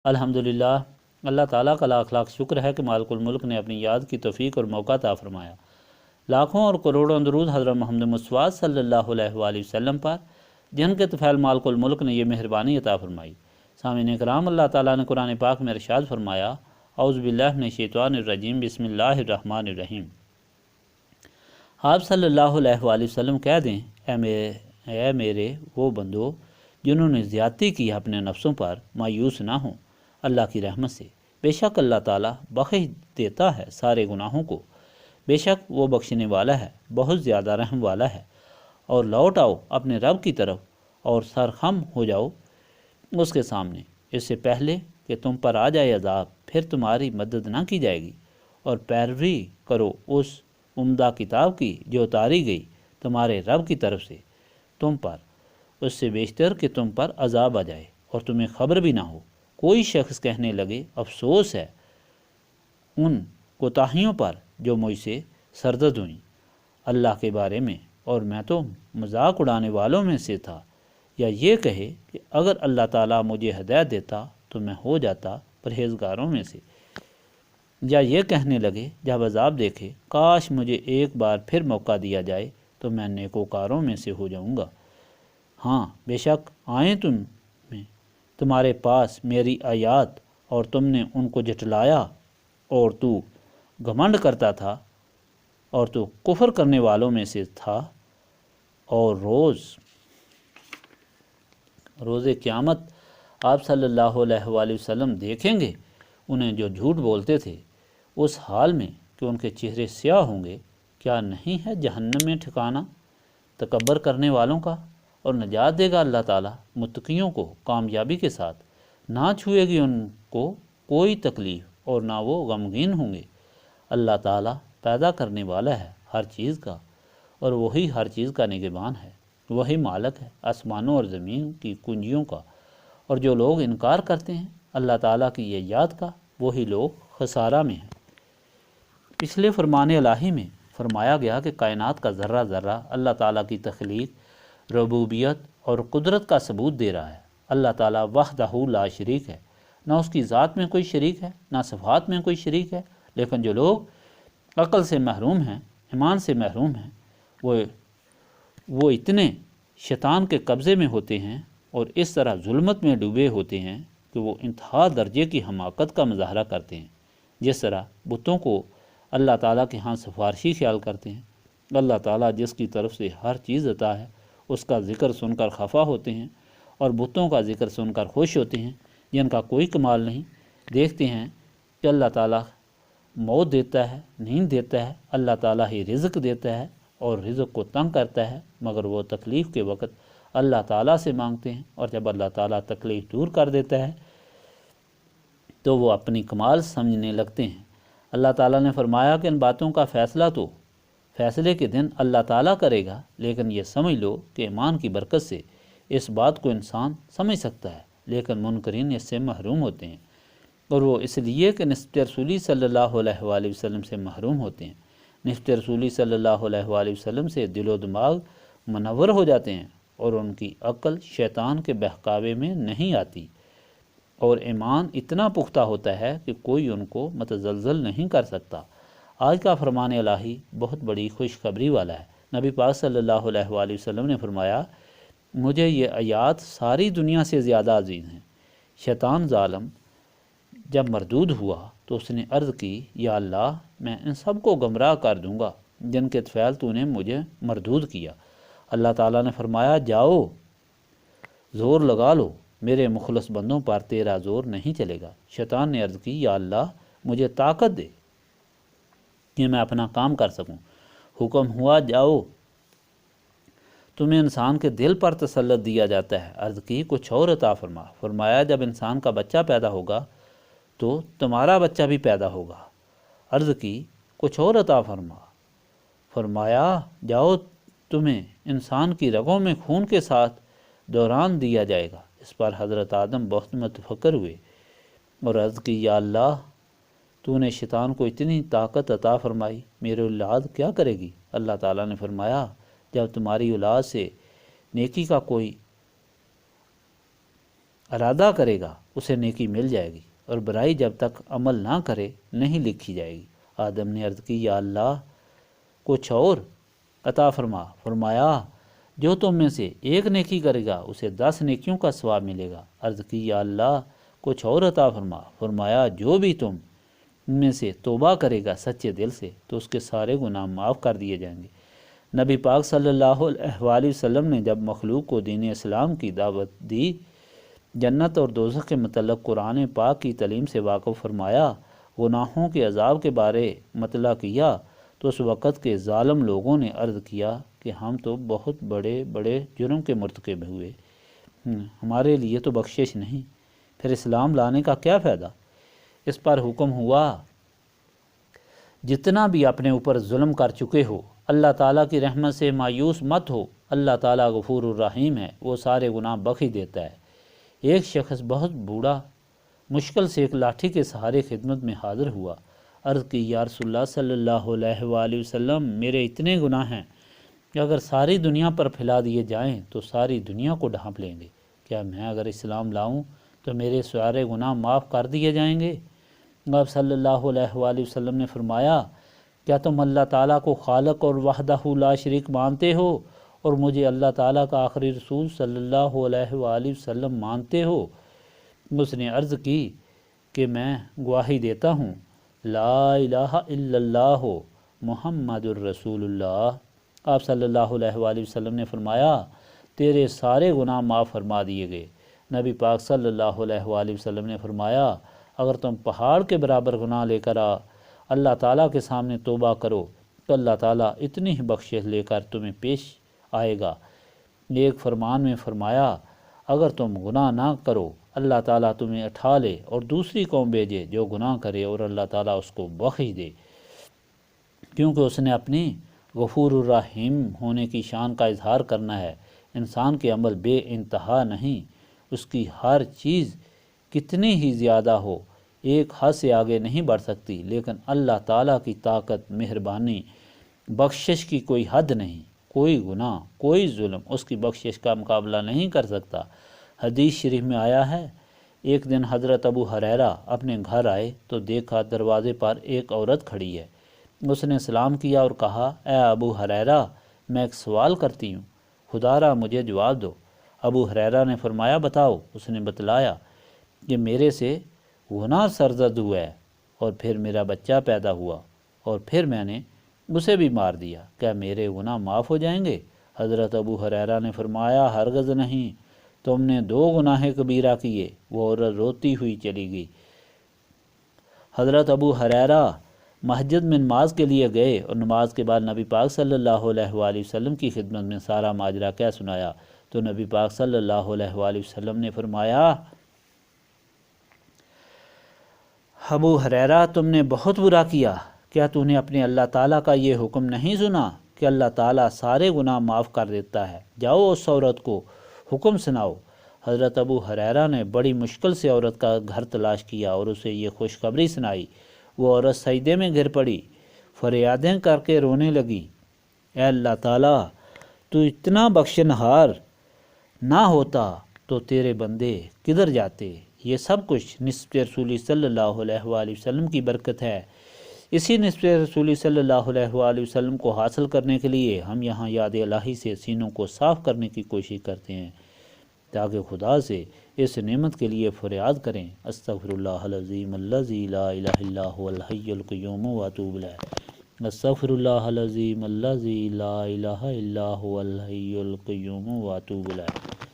الحمدللہ، اللہ تعالیٰ کا لاکھ لاکھ شکر ہے کہ مالک الملک نے اپنی یاد کی توفیق اور موقع عطا فرمایا۔ لاکھوں اور کروڑوں درود حضرت محمد مصطفیٰ صلی اللہ علیہ وآلہ وسلم پر، جن کے طفیل مالک الملک نے یہ مہربانی عطا فرمائی۔ سامعین کرام، اللہ تعالیٰ نے قرآن پاک میں ارشاد فرمایا، اعوذ باللہ من الشیطان الرجیم، بسم اللہ الرحمن الرحیم۔ آپ صلی اللہ علیہ وآلہ وسلم کہہ دیں، اے میرے وہ بندو جنہوں نے زیادتی کی اپنے نفسوں پر، مایوس نہ ہوں اللہ کی رحمت سے۔ بے شک اللہ تعالیٰ بخش دیتا ہے سارے گناہوں کو، بے شک وہ بخشنے والا ہے، بہت زیادہ رحم والا ہے۔ اور لوٹ آؤ اپنے رب کی طرف اور سرخم ہو جاؤ اس کے سامنے، اس سے پہلے کہ تم پر آ جائے عذاب، پھر تمہاری مدد نہ کی جائے گی۔ اور پیروی کرو اس عمدہ کتاب کی جو اتاری گئی تمہارے رب کی طرف سے تم پر، اس سے بیشتر کہ تم پر عذاب آ جائے اور تمہیں خبر بھی نہ ہو۔ کوئی شخص کہنے لگے، افسوس ہے ان کوتاہیوں پر جو مجھ سے سرزد ہوئیں اللہ کے بارے میں، اور میں تو مذاق اڑانے والوں میں سے تھا۔ یا یہ کہے کہ اگر اللہ تعالیٰ مجھے ہدایت دیتا تو میں ہو جاتا پرہیزگاروں میں سے۔ یا یہ کہنے لگے جب عذاب دیکھے، کاش مجھے ایک بار پھر موقع دیا جائے تو میں نیکوکاروں میں سے ہو جاؤں گا۔ ہاں بے شک آئیں تمہارے پاس میری آیات اور تم نے ان کو جھٹلایا، اور تو گھمنڈ کرتا تھا اور تو کفر کرنے والوں میں سے تھا۔ اور روز قیامت آپ صلی اللہ علیہ وآلہ وسلم دیکھیں گے انہیں جو جھوٹ بولتے تھے اس حال میں کہ ان کے چہرے سیاہ ہوں گے۔ کیا نہیں ہے جہنم میں ٹھکانہ تکبر کرنے والوں کا؟ اور نجات دے گا اللہ تعالیٰ متقیوں کو کامیابی کے ساتھ، نہ چھوئے گی ان کو کوئی تکلیف اور نہ وہ غمگین ہوں گے۔ اللہ تعالیٰ پیدا کرنے والا ہے ہر چیز کا، اور وہی ہر چیز کا نگہبان ہے، وہی مالک ہے آسمانوں اور زمین کی کنجیوں کا۔ اور جو لوگ انکار کرتے ہیں اللہ تعالیٰ کی یہ یاد کا، وہی لوگ خسارہ میں ہیں۔ پچھلے فرمان الہی میں فرمایا گیا کہ کائنات کا ذرہ ذرہ اللہ تعالیٰ کی تخلیق، ربوبیت اور قدرت کا ثبوت دے رہا ہے۔ اللہ تعالیٰ وحدہ لا شریک ہے، نہ اس کی ذات میں کوئی شریک ہے، نہ صفات میں کوئی شریک ہے۔ لیکن جو لوگ عقل سے محروم ہیں، ایمان سے محروم ہیں، وہ اتنے شیطان کے قبضے میں ہوتے ہیں اور اس طرح ظلمت میں ڈوبے ہوتے ہیں کہ وہ انتہا درجے کی حماقت کا مظاہرہ کرتے ہیں۔ جس طرح بتوں کو اللہ تعالیٰ کے ہاں سفارشی خیال کرتے ہیں، اللہ تعالیٰ جس کی طرف سے ہر چیز عطا ہے اس کا ذکر سن کر خفا ہوتے ہیں، اور بتوں کا ذکر سن کر خوش ہوتے ہیں جن کا کوئی کمال نہیں۔ دیکھتے ہیں کہ اللہ تعالیٰ موت دیتا ہے، نیند دیتا ہے، اللہ تعالیٰ ہی رزق دیتا ہے اور رزق کو تنگ کرتا ہے، مگر وہ تکلیف کے وقت اللہ تعالیٰ سے مانگتے ہیں، اور جب اللہ تعالیٰ تکلیف دور کر دیتا ہے تو وہ اپنی کمال سمجھنے لگتے ہیں۔ اللہ تعالیٰ نے فرمایا کہ ان باتوں کا فیصلہ تو فیصلے کے دن اللہ تعالیٰ کرے گا، لیکن یہ سمجھ لو کہ ایمان کی برکت سے اس بات کو انسان سمجھ سکتا ہے، لیکن منکرین اس سے محروم ہوتے ہیں، اور وہ اس لیے کہ نسبت رسولی صلی اللہ علیہ وآلہ وسلم سے محروم ہوتے ہیں۔ نسبت رسولی صلی اللہ علیہ وآلہ وسلم سے دل و دماغ منور ہو جاتے ہیں اور ان کی عقل شیطان کے بہکاوے میں نہیں آتی، اور ایمان اتنا پختہ ہوتا ہے کہ کوئی ان کو متزلزل نہیں کر سکتا۔ آج کا فرمان الہی بہت بڑی خوشخبری والا ہے۔ نبی پاک صلی اللہ علیہ وآلہ وسلم نے فرمایا، مجھے یہ آیات ساری دنیا سے زیادہ عزیز ہیں۔ شیطان ظالم جب مردود ہوا تو اس نے عرض کی، یا اللہ میں ان سب کو گمراہ کر دوں گا جن کے طفیل تو نے مجھے مردود کیا۔ اللہ تعالیٰ نے فرمایا، جاؤ زور لگا لو، میرے مخلص بندوں پر تیرا زور نہیں چلے گا۔ شیطان نے عرض کی، یا اللہ مجھے طاقت دے کہ میں اپنا کام کر سکوں۔ حکم ہوا، جاؤ تمہیں انسان کے دل پر تسلط دیا جاتا ہے۔ عرض کی، کچھ اور عطا فرما۔ فرمایا، جب انسان کا بچہ پیدا ہوگا تو تمہارا بچہ بھی پیدا ہوگا۔ عرض کی، کچھ اور عطا فرما۔ فرمایا، جاؤ تمہیں انسان کی رگوں میں خون کے ساتھ دوران دیا جائے گا۔ اس پر حضرت آدم بہت متفکر ہوئے اور عرض کی، یا اللہ تو نے شیطان کو اتنی طاقت عطا فرمائی، میری اولاد کیا کرے گی؟ اللہ تعالیٰ نے فرمایا، جب تمہاری اولاد سے نیکی کا کوئی ارادہ کرے گا اسے نیکی مل جائے گی، اور برائی جب تک عمل نہ کرے نہیں لکھی جائے گی۔ آدم نے عرض کی یا اللہ کچھ اور عطا فرما۔ فرمایا جو تم میں سے ایک نیکی کرے گا اسے 10 نیکیوں کا ثواب ملے گا۔ عرض کی یا اللہ کچھ اور عطا فرما۔ فرمایا جو بھی تم میں سے توبہ کرے گا سچے دل سے تو اس کے سارے گناہ معاف کر دیے جائیں گے۔ نبی پاک صلی اللہ علیہ وآلہ وسلم نے جب مخلوق کو دین اسلام کی دعوت دی، جنت اور دوزخ کے متعلق قرآن پاک کی تعلیم سے واقف فرمایا، گناہوں کے عذاب کے بارے مطلع کیا، تو اس وقت کے ظالم لوگوں نے عرض کیا کہ ہم تو بہت بڑے بڑے جرم کے مرتکب ہوئے، ہمارے لیے تو بخشش نہیں، پھر اسلام لانے کا کیا فائدہ؟ اس پر حکم ہوا جتنا بھی اپنے اوپر ظلم کر چکے ہو اللہ تعالیٰ کی رحمت سے مایوس مت ہو، اللہ تعالیٰ غفور الرحیم ہے، وہ سارے گناہ بخش دیتا ہے۔ ایک شخص بہت بوڑھا مشکل سے ایک لاٹھی کے سہارے خدمت میں حاضر ہوا۔ عرض کی یا رسول اللہ صلی اللہ علیہ وآلہ وسلم میرے اتنے گناہ ہیں کہ اگر ساری دنیا پر پھیلا دیے جائیں تو ساری دنیا کو ڈھانپ لیں گے، کیا میں اگر اسلام لاؤں تو میرے سارے گناہ معاف کر دیے جائیں گے؟ آپ صلی اللہ علیہ وآلہ وسلم نے فرمایا کیا تم اللہ تعالیٰ کو خالق اور وحدہ لا شریک مانتے ہو اور مجھے اللہ تعالیٰ کا آخری رسول صلی اللہ علیہ وآلہ وسلم مانتے ہو؟ اس نے عرض کی کہ میں گواہی دیتا ہوں لا الہ الا اللہ محمد الرسول اللہ۔ آپ صلی اللہ علیہ وآلہ وسلم نے فرمایا تیرے سارے گناہ معاف فرما دیے گئے۔ نبی پاک صلی اللہ علیہ وآلہ وسلم نے فرمایا اگر تم پہاڑ کے برابر گناہ لے کر اللہ تعالیٰ کے سامنے توبہ کرو تو اللہ تعالیٰ اتنی ہی بخشش لے کر تمہیں پیش آئے گا۔ ایک فرمان میں فرمایا اگر تم گناہ نہ کرو اللہ تعالیٰ تمہیں اٹھا لے اور دوسری قوم بھیجے جو گناہ کرے اور اللہ تعالیٰ اس کو بخش دے، کیونکہ اس نے اپنی غفور الرحیم ہونے کی شان کا اظہار کرنا ہے۔ انسان کے عمل بے انتہا نہیں، اس کی ہر چیز کتنی ہی زیادہ ہو ایک حد سے آگے نہیں بڑھ سکتی، لیکن اللہ تعالیٰ کی طاقت، مہربانی، بخشش کی کوئی حد نہیں۔ کوئی گناہ، کوئی ظلم اس کی بخشش کا مقابلہ نہیں کر سکتا۔ حدیث شریف میں آیا ہے ایک دن حضرت ابو ہریرہ اپنے گھر آئے تو دیکھا دروازے پر ایک عورت کھڑی ہے۔ اس نے سلام کیا اور کہا اے ابو ہریرہ میں ایک سوال کرتی ہوں، خدا را مجھے جواب دو۔ ابو ہریرہ نے فرمایا بتاؤ۔ اس نے بتلایا کہ میرے سے گناہ سرزد ہوا ہے اور پھر میرا بچہ پیدا ہوا اور پھر میں نے اسے بھی مار دیا، کیا میرے گناہ معاف ہو جائیں گے؟ حضرت ابو ہریرہ نے فرمایا ہرگز نہیں، تم نے 2 گناہ کبیرہ کیے۔ وہ عورت روتی ہوئی چلی گئی۔ حضرت ابو ہریرہ مسجد میں نماز کے لیے گئے اور نماز کے بعد نبی پاک صلی اللہ علیہ وآلہ وسلم کی خدمت میں سارا ماجرا کیا سنایا تو نبی پاک صلی اللہ علیہ وآلہ وسلم نے فرمایا ابو ہریرہ تم نے بہت برا کیا، کیا تو نے اپنے اللہ تعالیٰ کا یہ حکم نہیں سنا کہ اللہ تعالیٰ سارے گناہ معاف کر دیتا ہے؟ جاؤ اس عورت کو حکم سناؤ۔ حضرت ابو ہریرہ نے بڑی مشکل سے عورت کا گھر تلاش کیا اور اسے یہ خوشخبری سنائی۔ وہ عورت سجدے میں گر پڑی، فریادیں کر کے رونے لگی، اے اللہ تعالیٰ تو اتنا بخشنہار نہ ہوتا تو تیرے بندے کدھر جاتے؟ یہ سب کچھ نسبت رسولی صلی اللہ علیہ وآلہ وسلم کی برکت ہے۔ اسی نسبت رسولی صلی اللہ علیہ وآلہ وسلم کو حاصل کرنے کے لیے ہم یہاں یاد الہی سے سینوں کو صاف کرنے کی کوشش کرتے ہیں تاکہ خدا سے اس نعمت کے لیے فریاد کریں۔ استغفر اللہ العظیم الذی لا الہ الا هو الحی القیوم واتوب الیہ۔ استغفر اللہ العظیم الذی لا الہ الا هو الحی القیوم واتوب الیہ۔